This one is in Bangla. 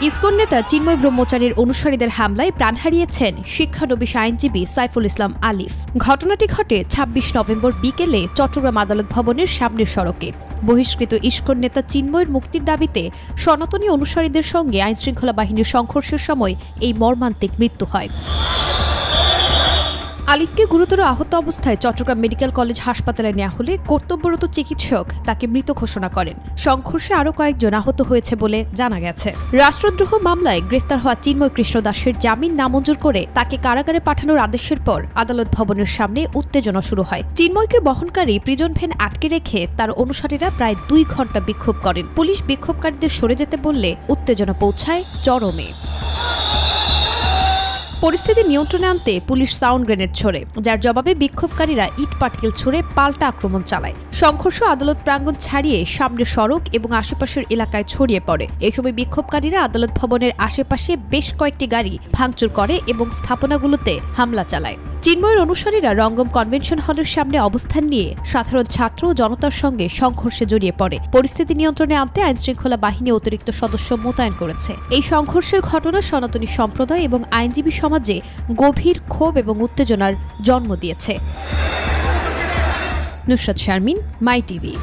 ইসকন নেতা চিন্ময় ব্রহ্মচারীর অনুসারীদের হামলায় প্রাণ হারিয়েছেন শিক্ষানবিশ আইনজীবী সাইফুল ইসলাম আলিফ। ঘটনাটি ঘটে ২৬ নভেম্বর বিকেলে চট্টগ্রাম আদালত ভবনের সামনের সড়কে। বহিষ্কৃত ইসকন নেতা চিন্ময়ের মুক্তির দাবিতে সনাতনী অনুসারীদের সঙ্গে আইনশৃঙ্খলা বাহিনীর সংঘর্ষের সময় এই মর্মান্তিক মৃত্যু হয়। আলিফকে গুরুতর আহত অবস্থায় চট্টগ্রাম মেডিকেল কলেজ হাসপাতালে নেওয়া হলে কর্তব্যরত চিকিৎসক তাকে মৃত ঘোষণা করেন। সংঘর্ষে আরও কয়েকজন আহত হয়েছে বলে জানা গেছে। রাষ্ট্রদ্রোহ মামলায় গ্রেফতার হওয়া চিন্ময় কৃষ্ণ দাসের জামিন নামঞ্জুর করে তাকে কারাগারে পাঠানোর আদেশের পর আদালত ভবনের সামনে উত্তেজনা শুরু হয়। চিন্ময়কে বহনকারী প্রিজন ভ্যান আটকে রেখে তার অনুসারীরা প্রায় ২ ঘণ্টা বিক্ষোভ করেন। পুলিশ বিক্ষোভকারীদের সরে যেতে বললে উত্তেজনা পৌঁছায় চরমে। পরিস্থিতি নিয়ন্ত্রণে আনতে পুলিশ সাউন্ড গ্রেনেড ছোড়ে, যার জবাবে বিক্ষোভকারীরা ইট পাটকেল ছুড়ে পাল্টা আক্রমণ চালায়। সংঘর্ষ আদালত প্রাঙ্গণ ছাড়িয়ে সামনের সড়ক এবং আশেপাশের এলাকায় ছড়িয়ে পড়ে। এই সময় বিক্ষোভকারীরা আদালত ভবনের আশেপাশে বেশ কয়েকটি গাড়ি ভাঙচুর করে এবং স্থাপনাগুলোতে হামলা চালায়। চিন্ময়ের অনুসারীরা রঙ্গম কনভেনশন হলের সামনে অবস্থান নিয়ে সাধারণ ছাত্র ও জনতার সঙ্গে সংঘর্ষে জড়িয়ে পড়ে। পরিস্থিতি নিয়ন্ত্রণে আনতে আইনশৃঙ্খলা বাহিনী অতিরিক্ত সদস্য মোতায়েন করেছে। এই সংঘর্ষের ঘটনা সনাতনী সম্প্রদায় এবং আইনজীবী সমাজে গভীর ক্ষোভ এবং উত্তেজনার জন্ম দিয়েছে। নুসরাত শারমিন, মাই টিভি।